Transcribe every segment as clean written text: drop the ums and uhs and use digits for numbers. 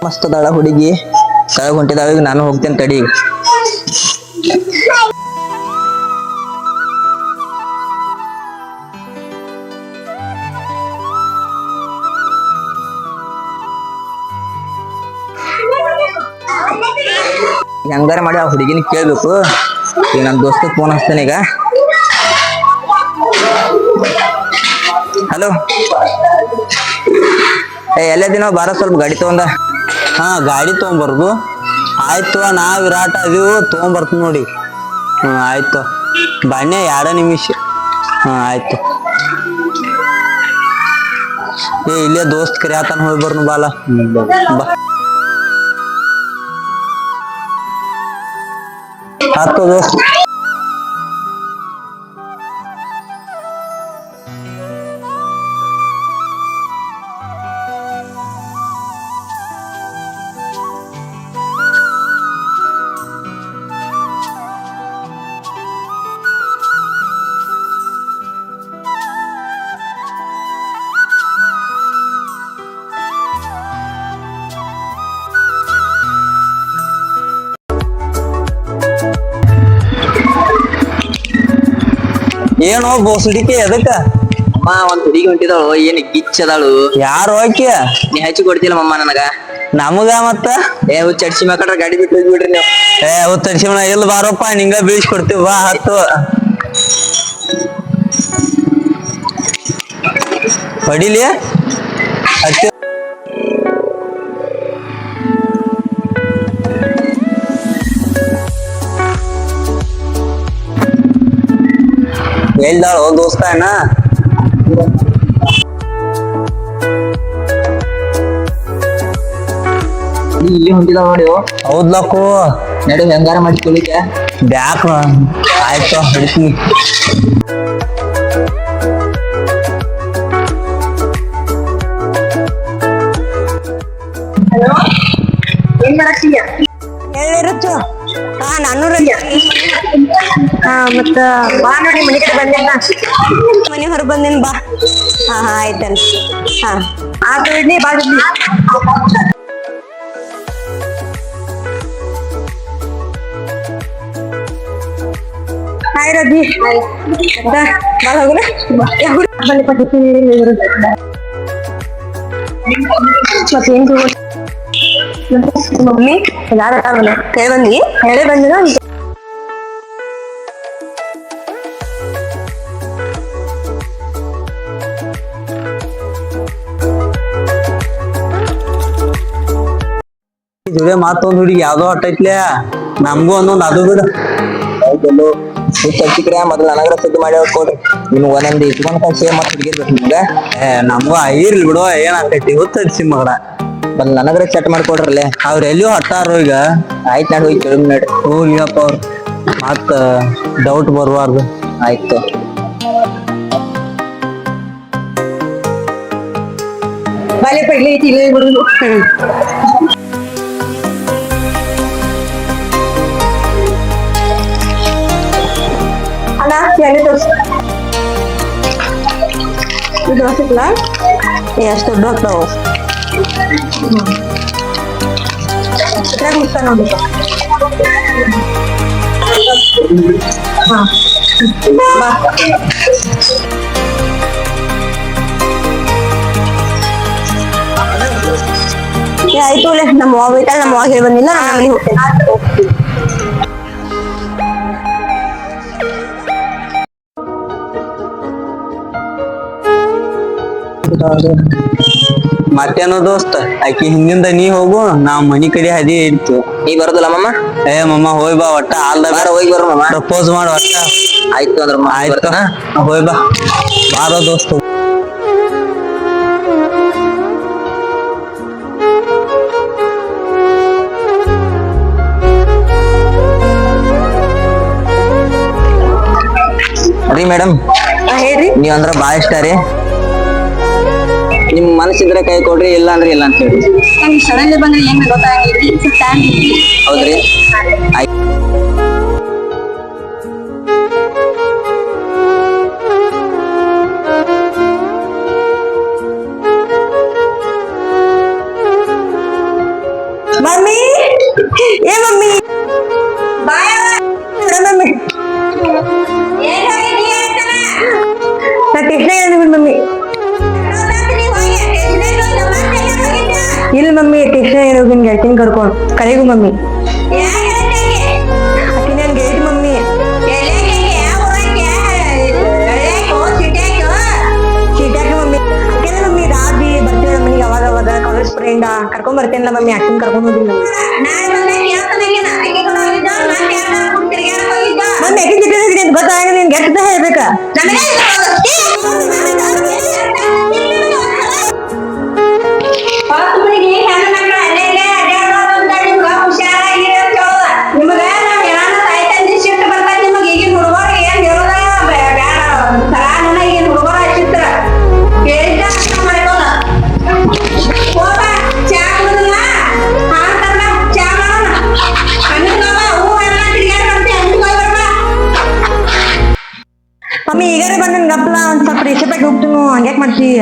ಮಸ್ತ್ ಅದಾಳ ಹುಡುಗಿ ಕೆಳಗ್ ಹೊಂಟಿದಾವ. ಈಗ ನಾನು ಹೋಗ್ತೇನೆ ತಡಿ. ಹೆಂಗಾರ ಮಾಡಿ ಆ ಹುಡುಗಿನ ಕೇಳ್ಬೇಕು. ಈಗ ನನ್ನ ದೋಸ್ತ ಫೋನ್ ಹಚ್ತೇನೆ ಈಗ. ಹಲೋ, ಎಲ್ಲ ದಿನ ಬಾರ ಸ್ವಲ್ಪ ಗಾಡಿ ತಗೊಂಡ. ಹಾ, ಗಾಡಿ ತಗೊಂಬರ್ದು. ಆಯ್ತು, ನಾ ವಿರಾಟ ಅದೀವು, ತಗೊಂಬರ್ತೀನಿ ನೋಡಿ. ಆಯ್ತು, ಬನ್ನಿ 2 ನಿಮಿಷ. ಆಯ್ತು. ಇಲ್ಲೇ ದೋಸ್ತ್ ಕರಿಯಾತಾನ, ಹೋಗಿ ಬರ್ನು ಬಾಲ. ಬಾ ಹತ್ತು ದೋಸ್ತ್. ಏನೋ ಬೋಸಡಿಕೆ ಎದಕ್ಕ? ಒಂದ್ ಹುಡುಗಿ ಹೊಂಟಿದಾಳು, ಏನ್ ಗಿಚ್ಚದಾಳು. ಯಾರು ಆಕಿ? ನೀ ಹಚ್ಚಿ ಕೊಡ್ತಿಲ್ಲ ಮಮ್ಮ ನನಗ. ನಮಗ ಮತ್ತ ಚಡ್ಸಿ ಮಕ್ಕಳ ಗಾಡಿ ಬಿಟ್ಟು ಹೋಗ್ಬಿಡ್ರಿ ನೀವು. ತರ್ಸಿಮಣ ಎಲ್ಲಿ ಬಾರಪ್ಪ, ನಿಂಗ ಬೀಳ್ಸಿ ಕೊಡ್ತೀವಿ. ಬಾ ಹತ್ತು. ಹೊಡಿಲಿ ಹತ್ತಿ. ಹೇಳ್ದಾಳು ದೋಸ್ತ ಅಣ್ಣ. ಇಲ್ಲಿ ಹೊಂಟಿದಾವ ನೋಡಿ. ಹೌದ್ಲಕ್ಕು, ನಡು ಹೆಂಗಾರ ಮಾಡಿ ಕೇಳಿದ್ದೆ. ಬ್ಯಾಕ್ ಆಯ್ತು, ಹಿಡಿತೀನಿ. ಏನ್ ಮಾಡತ್ತೀಯ? ಹೇಳಿರುತ್ತು. ನಾನು ಮತ್ತ ಬಾ ನೋಡಿ, ಮನೆ ಕಡೆ ಬಂದೇನ. ಮನೆ ಹೊರ ಬಂದಿನ್ ಬಾ. ಆಯ್ತಲ್. ಆತು ಇಡ್ಲಿ, ಬಾ ಇಡ್ಲಿ. ಹಾಯ್ ರಜಿ, ಬಾ ಹೋಗುನ. ಬನ್ನಿ ಪಟ್ಟಿ ಮತ್ತೇನ್ ತಗೋ ಮಮ್ಮಿ. ಯಾರ ಹೇಳಿ ಬಂದಿ? ಹೇಳೇ ಬಂದಿನ. ಜೊತೆ ಮತ್ತೊಂದ್ ಹುಡುಗಿ ಯಾವ್ದೋ ಹಟ್ಟೈತ್ಲೆ, ನಮ್ಗೂ ಒಂದೊಂದ್ ಅದು ಬಿಡ. ಚರ್ಚಿಕ್ರ ಮೊದಲು ನನಗ್ರ ಸುದ್ದಿ ಮಾಡಿ ಕೊಡ್ರಿ. ನಿಮ್ಗೆ ಒಂದೊಂದು ಇಟ್ಕೊಂಡ್ ಸೇಮ್ ಮತ್ತೆ ಹುಡುಗಿರ್ಬೇಕು ನಿಮ್ಗೆ. ನಮ್ಗೂ ಇರ್ಲಿ ಬಿಡುವ, ಏನಾಕೈತಿ ಹುತ್ತರಿಸಿ ಮಗಳ. ಬಂದ್ ನನಗ್ರ ಸೆಟ್ ಮಾಡ್ಕೊಡ್ರಲ್ಲೇ. ಅವ್ರ ಎಲ್ಲಿಯೋ ಹಟ್ಟಾರೋ ಈಗ. ಆಯ್ತು, ನಾಡು ಹೋಗಿ ಕೇಳಿ ನೋಡ್ರಿ. ಹೋಗ್ಲಿಯಪ್ಪ ಅವ್ರು, ಮತ್ತ ಡೌಟ್ ಬರ್ಬಾರ್ದು. ಆಯ್ತು. ಬಾಲ್ಯ ಪಡ್ಲಿ ಐತಿ, ಇಲ್ಲ ಬಿಡುದು. ಅಣ್ಣ ಎಣ್ಣೆ ತೋರ್ಸು. ಇದು ದೋಸೆಲ್ಲ ಎಷ್ಟು ದೊಡ್ಡ ಆಗ್ತಾವ. ಮುಟ್ಟ ನೋಡಿ. ಬಾ. ಆಯ್ತು, ನಮ್ಮ ಅವ್ವ ಬೇಕಲ್ಲ, ನಮ್ಮ ಅವ್ವ ಹೇಳಿ ಬಂದಿಲ್ಲ. ನಮ್ಮ ಮನೆಗೆ ಹೋಗ್ತೇನೆ. ಮತ್ತೇನೋ ದೋಸ್ತ, ಆಕಿ ಹಿಂದಿಂದ ನೀ ಹೋಗು, ನಾವ್ ಮನಿ ಕಡೆ ಹದಿ ಇಡ್ತು. ನೀ ಬರೋದಿಲ್ಲ ಮಮ್ಮ? ಮಮ್ಮ ಹೋಯ್ ಬಾ, ಒಟ್ಟ ಹಾಲ್ದಾಗ ಹೋಗಿ ಬರೋ ಮಮ್ಮ. ಪ್ರಪೋಸ್ ಮಾಡ ಒಟ್ಟ. ಆಯ್ತು ಅಂದ್ರ ಆಯ್ತು, ಹೋಯ್ ಬಾ. ಬಾರೋ ದೋಸ್ತ. ರೀ ಮೇಡಮ್, ಹೇಳ್ರಿ. ನೀವ್ ಅಂದ್ರ ಬಾಳ ಇಷ್ಟ ರೀ. ನಿಮ್ ಮನಸ್ಸಿದ್ರೆ ಕೈ ಕೊಡ್ರಿ, ಇಲ್ಲ ಅಂದ್ರೆ ಇಲ್ಲ ಅಂತ ಹೇಳಿ. ನಂಗೆ ಸಡನ್ಲಿ ಬಂದ್ರೆ ಏನ್ ಗೊತ್ತಾಗಿಲ್ಲ. ಹೌದ್ರಿ? ಏ ಮಮ್ಮಿ ಮಮ್ಮಿ ನಾ ಟೆಸ್ಟ್ ಮಮ್ಮಿ ಇಲ್ಲ ಮಮ್ಮಿ ಟೆಸ್ಟ್ ಹೋಗಿ ಗೆಳ್ತೀನಿ ಕರ್ಕೊಂಡು ಕರೆಗೂ ಮಮ್ಮಿ ಆಕಿ ನನ್ ಗೆಳತಿ ಮಮ್ಮಿ ಚೀಟ್ಯಾಕ ಮಮ್ಮಿ ಅಕ್ಕೆಲ್ಲ ಮಮ್ಮಿ ರಾಜಿ ಬರ್ತೀನಿ ಮಮ್ಮಿಗೆ ಅವಾಗ ಅವಾಗ ಕಾಲೇಜ್ ಫ್ರೆಂಡ್ ಕರ್ಕೊಂಡ್ ಬರ್ತೇನಲ್ಲ ಮಮ್ಮಿ ಅಕ್ಕನ್ ಕರ್ಕೊಂಡ್ ಹೋಗಿಲ್ಲ ಮಮ್ಮಿ ಅಕ್ಕಿ ಜೊತೆ ಗೊತ್ತಾಗ ನೀನ್ ಗೆಟ್ಟದ ಹೇಳ್ಬೇಕ ಮಮ್ಮಿ ಈಗಾರ ಬಂದ ಗಪ್ಲ ಒಂದ್ ಸ್ವಲ್ಪ ರಿಷಪಕ್ಕೆ ಹೋಗ್ತೀನಿ ಹಂಗ್ಯಾಕ್ ಮಾಡ್ತೀಯ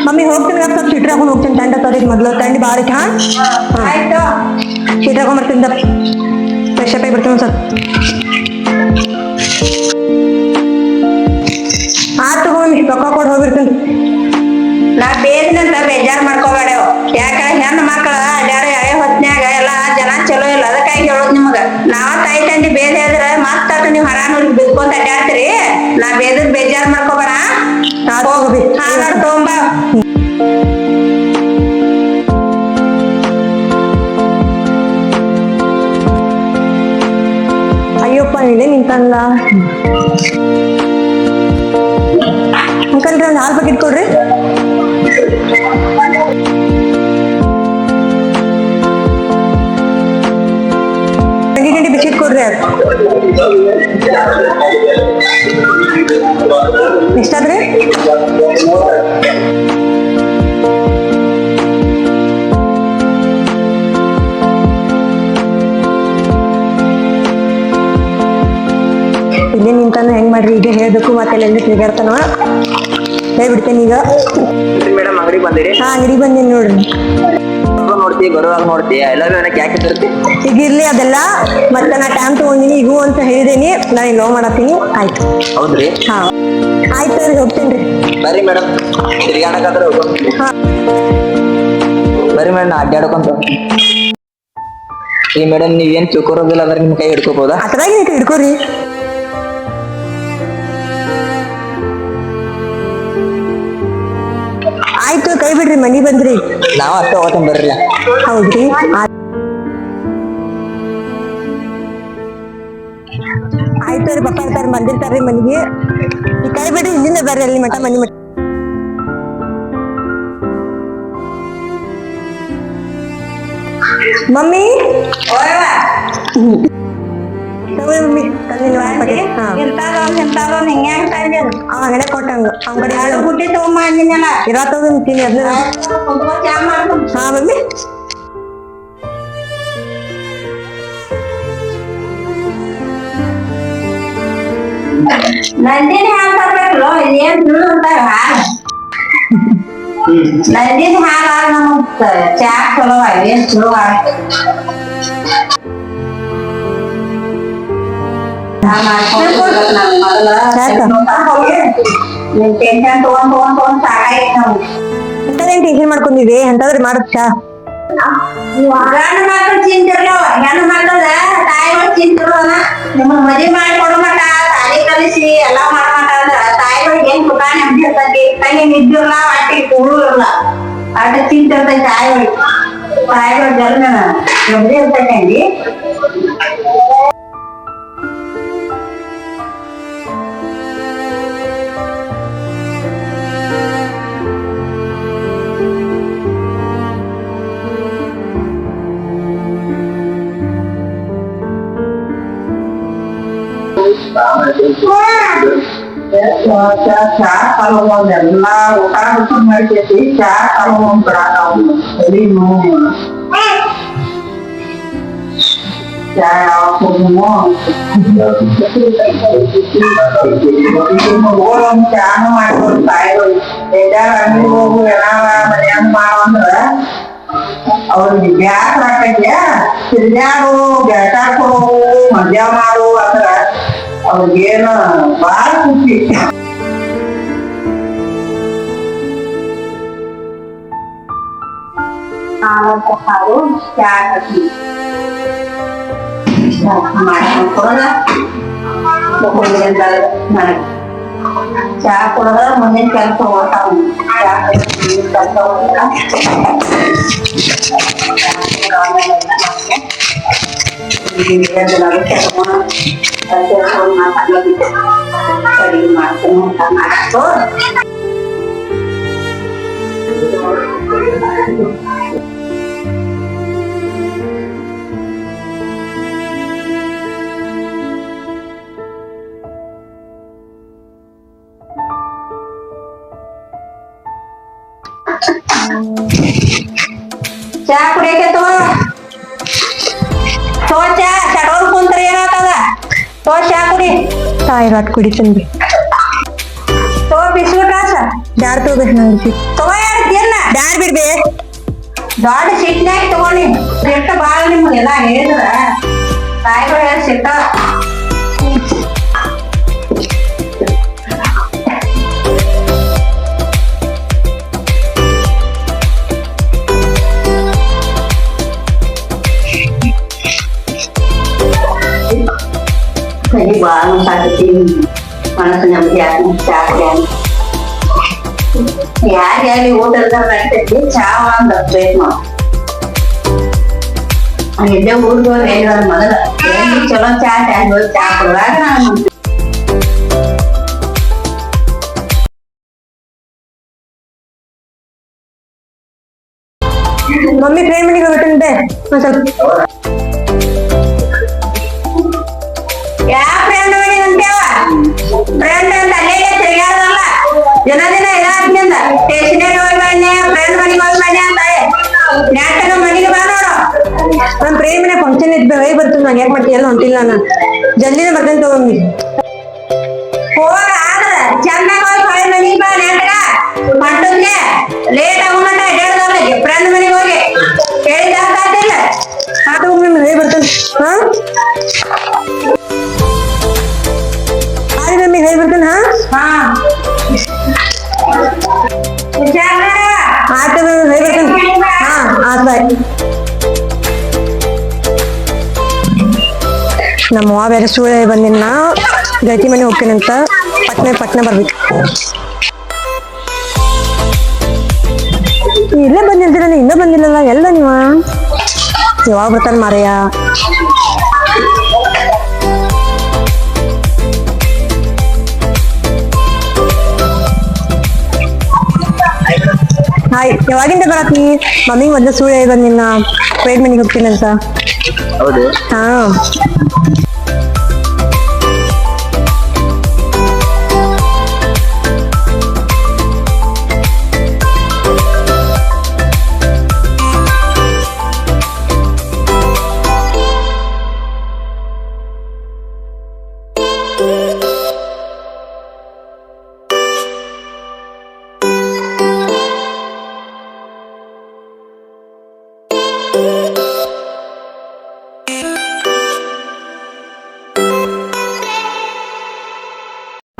ಮಮ್ಮಿ ಹೋಗ್ತೀನಿ ಸ್ವಲ್ಪ ಸೀಟ್ ಹಾಕೊಂಡು ಹೋಗ್ತೀನಿ ತಂಡ ತೋರಿದ್ ಮೊದ್ಲು ತಂಡಿ ಬಾರಿ ಹಾ ಆಯ್ತು ಸೀಟ್ ಹಾಕೊಂಡ್ ಬರ್ತೀನಿ ಫ್ರೆಶಪ್ ಆಗಿ ಬರ್ತೀನಿ ಸ್ವಲ್ಪ ಆತು ಮಮ್ಮಿ ರೊಕ್ಕ ಕೊಟ್ಟು ಹೋಗಿರ್ತೀನಿ ನಾ ಬೇದಿನಂತ ಬೇಜಾರ್ ಮಾಡ್ಕೋಬೇಡ ಯಾಕ ಹೆಣ್ಣು ಮಕ್ಕಳ ಅಡ್ಯಾಡ ಎಳೆ ಹೊತ್ನ್ಯಾಗ ಎಲ್ಲಾ ಜನ ಚಲೋ ಇಲ್ಲ ಅದಕ್ಕಾಗಿ ಹೇಳೋದ್ ನಿಮಗ ನಾವ ತಾಯಿ ತಂದಿ ಬೇದ ಹೇಳಿದ್ರ ಮತ್ತ ನೀವ್ ಹರಾನು ಬಿದ್ಕೊಂತ ಅಡ್ಯಾಡ್ತೀರಿ ನಾ ಬೇದದ್ ಬೇಜಾರ್ ಮಾಡ್ಕೋಬೇಡ ಹೋಗ್ಬಿ ಹಾ ನೋಡ್ ತಗೊಂಬ ಅಯ್ಯಪ್ಪ ಇದೆ ನಿಂತಲ್ಲ ಅಂಕಲ್ ಒಂದು ಹಾಲು ಪ್ಯಾಕೆಟ್ ಕೊಡ್ರಿ ಗಂಟಿ ಬಿಸ್ಕಿಟ್ ಕೊಡ್ರಿ ಎಷ್ಟಾದ್ರಿ ಇಲ್ಲೇ ನಿಂತಾನ ಹೆಂಗ್ ಮಾಡ್ರಿ ಈಗ ಹೇಳ್ಬೇಕು ಮತ್ತೆ ಎಲ್ಲ ತಿರ್ಗಾಡ್ತಾನ ಹೇಳ್ಬಿಡ್ತೇನೆ ಈಗ ಮೇಡಮ್ ಅಂಗಡಿಗೆ ಬಂದಿರಿ ಹಾ ಅಂಗಡಿ ಬಂದೇನಿ ನೋಡ್ರಿ ನೋಡ್ತಿ ಬರುವಾಗ ನೋಡ್ತಿ ಎಲ್ಲರೂ ನನಗೆ ಯಾಕೆ ತರ್ತಿ ಈಗ ಇರ್ಲಿ ಅದೆಲ್ಲ ಮತ್ತೆ ನಾ ಟೈಮ್ ತಗೊಂಡಿನಿ ಈಗೂ ಅಂತ ಹೇಳಿದೇನಿ ನಾನು ಲವ್ ಮಾಡತ್ತೀನಿ ಆಯ್ತು ಹೌದ್ರಿ ಹಾ ಆಯ್ತು ರೀ ಹೋಗ್ತೇನ್ರಿ ಬರ್ರಿ ಮೇಡಮ್ ತಿರ್ಗಾಡಕಾದ್ರೆ ಹಾ ಬರ್ರಿ ಮೇಡಮ್ ಅಡ್ಡಾಡ್ಕೊಂತ ಈ ಮೇಡಮ್ ನೀವೇನ್ ತಿಳ್ಕೊರೋದಿಲ್ಲ ಅಂದ್ರೆ ನಿಮ್ ಕೈ ಹಿಡ್ಕೋಬಹುದಾ ಅದ್ರಾಗ ನೀವು ಹಿಡ್ಕೋರಿ ಆಯ್ತು ಕೈ ಬಿಡ್ರಿ ಮನಿ ಬಂದ್ರಿ ನಾವ್ ಅಷ್ಟೇ ಹೋಗ್ತೇನೆ ಬರ್ರಿಲ್ಲ ಹೌದ್ರಿ ಆಯ್ತು ರೀ ಪಪ್ಪ ಇರ್ತಾರ ಬಂದಿರ್ತಾರ್ರಿ ಮನಿಗೆ ಈ ಕೈ ಬಿಡ್ರಿ ಇಲ್ಲಿಂದ ಬರ್ರಿ ಅಲ್ಲಿ ಮಠ ಮನಿ ಮಠ ಮಮ್ಮಿ ತಗೊಳ್ಳಿ ಮಮ್ಮಿ ತಂದಿನ ಹಾ ಅಂಗಡೆ ಕೊಟ್ಟಂಗ ಅಂಗಡಿ ಗುಡ್ಡಿ ತಗೊಂಬಂದಿನಲ್ಲ ಇರತ್ತದ ತಿನ್ನಿ ಅದ್ನ ಚಾ ಮಾಡ್ದು ಹಾ ಮಮ್ಮಿ ನಂದಿನಿ ಹಾಲು ತರ್ಬೇಕಲ್ಲ ಏನ್ ತಿಳಿದಂತಾಗ ಹಾಲು ನಂದಿನಿ ಹಾಲು ನಮಗ್ ಚಾ ಚಲೋ ಏನ್ ಚಲೋ ಟೆನ್ಷನ್ ತಗೊಂಡ್ ಸಾಕಾಯ್ತು ನಾವು ಇಂಥದೇನ್ ಟೆನ್ಷನ್ ಮಾಡ್ಕೊಂಡಿದ್ವಿ ಎಂತಾದ್ರಿ ಮಾಡತ್ ಚಾ ಗಂಡ ಮಕ್ಳು ಚಿಂತಿರ್ಲವ ಹೆಣ್ಣು ಮಕ್ಕಳ ತಾಯಿಗಳು ಚಿಂತಿರ್ಲವ ನಿಮಗ್ ಮದ್ವಿ ಮಾಡ್ಕೊಡೋ ಮಟ ತಾಳಿ ಕಲಿಸಿ ಎಲ್ಲಾ ಮಾಡೋ ಮಟ ಅಂದ್ರ ತಾಯಿಗಳಿಗೆ ಏನ್ ಸುಖ ನೆಮ್ಮದಿ ಇರ್ತೈತಿ ಕೈ ನಿದ್ದಿರ್ಲ ಅಟ್ಟಿಗೆ ಕೂಳು ಇರ್ಲ ಅಟ ಚಿಂತಿರ್ತೈತಿ ತಾಯಿಗಳ ಜನ್ಮ ನೆಮ್ಮದಿ ಇರ್ತೈತಿ ಚಾ ಕಲಗೊಂಡ್ ಎಲ್ಲಾ ಊಟ ಮಾಡ್ತೈತಿ ಚಾ ಕಲಗೊಂಡ್ ಬಿಡ ನಾವು ಚಾನು ಮಾಡ್ಕೊಂಡು ತಾಯಿಗಳು ಅಂಗಡಿ ಹೋಗು ಎಲ್ಲ ಮನ್ಯಾಗ ಮಾಡು ಅಂದ್ರ ಅವ್ರಿಗೆ ಬ್ಯಾಸರ ಆಕೈತ್ಯ ತಿರ್ಗ್ಯಾಡು ಬೆಳ್ಸಾಕ್ ಹೋಗು ಮದ್ಯ ಮಾಡು ಅಂದ್ರ ಅವ್ರಿಗೇನು ಬಾಳ ಖುಷಿ. ಹಾಲು ಚಾ ಹಾಕಿ ಮಾಡ್ಕೊಂಡ್ ಚಾ ಕೊಡದ ಮುಂದಿನ ಕೆಲಸ ಹೋಗ್ತಾವ. ಚಾ ಕೆಲಸ ಅಡಿಗೆ ಮಾಡ್ಕೊಂಡು ಊಟ ಮಾಡ್ಕೊ. ಚಾ ಕುಡಿಯಕ್ಕೆ ತಗೋ ಚಾ ಚಟೋರ್ ಕುಂತ್ರ ಏನಾಗ್ತದ ತೋ ಚಾ ಕುಡಿ. ತಾಯಿ ರಾತ್ ಕುಡಿತೀನಿ ತೋ ಬಿಸ್ಕುಟ್ ಆಸ ಯಾರು ತಗೋಬೇಕು ನಂಗೆ ತಗೋ ಯಾರು ತಿನ್ನ ಯಾರು ಬಿಡ್ಬೇ ದೊಡ್ಡ ಸಿಟ್ನಾಗ ತಗೊಂಡಿ ಸಿಟ್ಟ ಬಾಳ ನಿಮ್ಗೆಲ್ಲ ಹೇಳಿದ್ರ ತಾಯಿಗಳು ಹೇಳಿ ಸಿಟ್ಟ. Jadi baru satu tim mana senyap capek ya di hotel terbaik jadi cawan dapat mah ada urut ada mana ini calon capek buat capek lagi. Mummy friend ಮನೆಗೆ ಹೋಗ್ಬಿಟ್ಟಂತೆ ಒಂದ್ ಸ್ವಲ್ಪ ಯಾವ ಫ್ರೆಂಡ್ ಮನೆ ಅಂತೇವ ಫ್ರೆಂಡ್ ಅಂತ ಅಲ್ಲೇ ತಿರ್ಗಾಡಲ್ಲ ದಿನ ಇದಾದ್ನಿಂದ ಸ್ಟೇಷನ್ಗೆ ಹೋಗಿ ಬನ್ನಿ ಫ್ರೆಂಡ್ ಮನೆಗೆ ಹೋಗಿ ಬನ್ನಿ ಅಂತ ನಾಟಕ ಮನೆಗೆ ಬಾ ನೋಡು. ನಮ್ ಫ್ರೆಂಡ್ ಮನೆ ಫಂಕ್ಷನ್ ಇದ್ದ ಹೋಗಿ ಬರ್ತೀನಿ ನಾನು ಯಾಕೆ ಮಾಡ್ತೀಯಲ್ಲ ಹೊಂಟಿಲ್ಲ ನಾನು ಜಲ್ದಿನೇ ಬರ್ತೇನೆ ತಗೊಂಡಿ ಹೋಗ ಆದ್ರ ಚೆನ್ನಾಗಿ ಹೋಗಿ ಫ್ರೆಂಡ್ ಮನೆಗೆ ಬಾ ನಾಟಕ ಮಟ್ಟದ್ನೆ ಲೇಟ್ ಆಗೋಮಟ ಅಡ್ಡಾಡ್ದವ್ರ ಫ್ರೆಂಡ್ ಮನೆಗೆ ಹೋಗಿ ಹೇಳಿದ ಆಗ್ತಿಲ್ಲ ಆಟ ಹೋಗಿ ಹೋಗಿ ಬರ್ತೇನೆ ಹಾ ಮಮ್ಮಿ ಹೇಳಿ ಬರ್ತೇನೆ ಹಾ ಆಟ ಹೇಳಿ ಬರ್ತೇನೆ ಹಾ ಆತ ನಮ್ಮ ಅವ್ವ ಬೇರೆ ಸುಳ್ಳು ಬಂದಿನ ಗಟ್ಟಿ ಮನೆ ಹೋಗ್ತೇನಂತ ಪಟ್ನ ಬರ್ಬೇಕು. ಇಲ್ಲೇ ಬಂದಿರ್ತೀರ ಇನ್ನೂ ಬಂದಿಲ್ಲಲ್ಲ ಎಲ್ಲ ನೀವ ಯಾವಾಗ ಬರ್ತಾನೆ ಮಾರಯ್ಯ. ಹಾಯ್ ಯಾವಾಗಿಂದ ಬರತ್ತಿ ಮಮ್ಮಿಗೆ ಮೊದ್ಲು ಸುಳ್ಳು ಬಂದಿನ ಫ್ರೆಂಡ್ ಮನೆಗೆ ಹೋಗ್ತೀನಂತ. ಹೌದು ಹಾ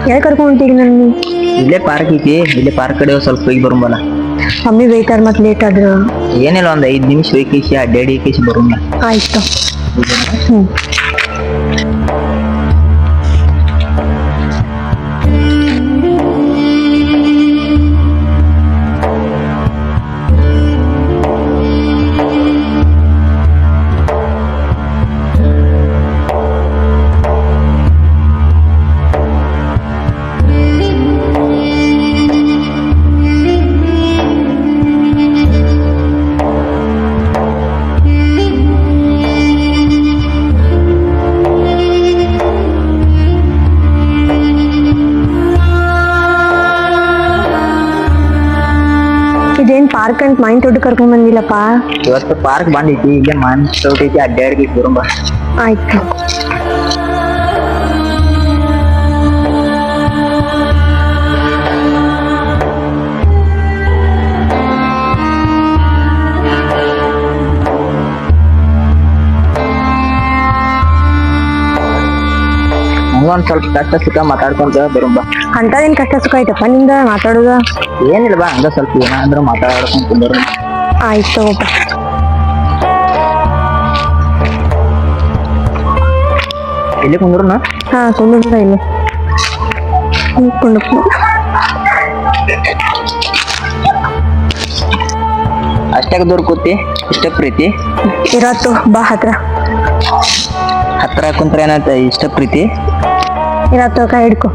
ಯಾಕೆ ಕರ್ಕೊಂಡು ಹೊಂಟಿರಿ ನನ್ನ ಇಲ್ಲೇ ಪಾರ್ಕ್ ಐತಿ ಇಲ್ಲೇ ಪಾರ್ಕ್ ಕಡೆ ಸ್ವಲ್ಪ ಹೋಗಿ ಬರುಂಬಲ್ಲ. ಮಮ್ಮಿ ಬೇಕಾರ್ ಮತ್ ಲೇಟ್ ಆದ್ರ ಏನಿಲ್ಲ ಒಂದ್ 5 ನಿಮಿಷ ಹೋಗಿ ಅಡ್ಡಾಡಿ ಬರುಂಬ. ಆಯ್ತು. ಹ್ಮ್ ಇದೇನ್ ಪಾರ್ಕ್ ಅಂತ ಮೈಂಡ್ ತೊಟ್ಟು ಕರ್ಕೊಂಡ್ ಬಂದಿಲ್ಲಪ್ಪ. ಇವತ್ತು ಪಾರ್ಕ್ ಬಂದೈತಿ ಇಲ್ಲೇ ಮನ್ ಐತಿ ಅಡ್ಡಾಡಿ ಬರುಂಬ. ಆಯ್ತು. ಒಂದ್ ಸ್ವಲ್ಪ ಕಷ್ಟ ಸುಖ ಮಾತಾಡ್ಕೊಂತ ಬರೋಣ ಬಾ. ಅಂತದೇನ್ ಕಷ್ಟ ಸುಖ ಐತಪ್ಪ ನಿಂದ ಮಾತಾಡುದ? ಏನಿಲ್ಲ ಬಾ, ಹಂಗ ಸ್ವಲ್ಪ ಏನಾದ್ರೂ ಮಾತಾಡ್ಕೊಂತ ಬರೋಣ. ಆಯ್ತು ತಗೋಪ್ಪ. ಎಲ್ಲಿ ಕುಂದ್ರನ? ಹಾ ಕುಂದ್ರ ಇಲ್ಲಿ ಕುಂಡು. ಅಷ್ಟಾಗ ದೂರ ಕೂತಿ ಇಷ್ಟ ಪ್ರೀತಿ ಇರತ್ತು ಬಾ ಹತ್ರ. ಹತ್ರ ಕುಂತ್ರ ಏನಾಯ್ತ ಇಷ್ಟ ಪ್ರೀತಿ? ಇರತ್ತು ಕೈ ಹಿಡ್ಕೊ.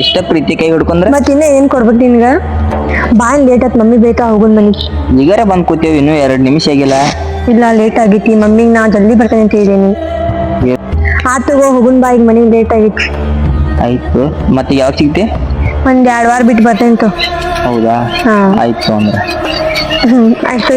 ಇಷ್ಟ ಪ್ರೀತಿ ಕೈ ಹಿಡ್ಕೊಂಡ್ರ ಮತ್ ಇನ್ನ ಏನ್ ಕೊಡ್ಬೇಕು ನಿನ್ಗ? ಬಾ ಲೇಟ್ ಆತ್, ಮಮ್ಮಿ ಬೇಕಾ ಹೋಗುನ್ ಮನಿಗ್. ಈಗಾರ ಬಂದ್ ಕೂತೇವ್, ಇನ್ನು 2 ನಿಮಿಷ ಆಗಿಲ್ಲ. ಇಲ್ಲ ಲೇಟ್ ಆಗೈತಿ, ಮಮ್ಮಿಗ್ ನಾ ಜಲ್ದಿ ಬರ್ತೇನೆ ಅಂತ ಹೇಳಿದೀನಿ. ಆತ್ ತಗೋ ಹೋಗುನ್ ಬಾ, ಈಗ ಮನಿಗ್ ಲೇಟ್ ಆಗೈತಿ. ಆಯ್ತು, ಮತ್ತೆ ಯಾವಾಗ ಸಿಗ್ತಿ? ಒಂದ್ 2 ವಾರ ಬಿಟ್ಟು ಬರ್ತೇನೆ ತಗೋ. ಹೌದಾ? ಹಾ ಆಯ್ತು ಅಂದ್ರೆ ಆಯ್ತು.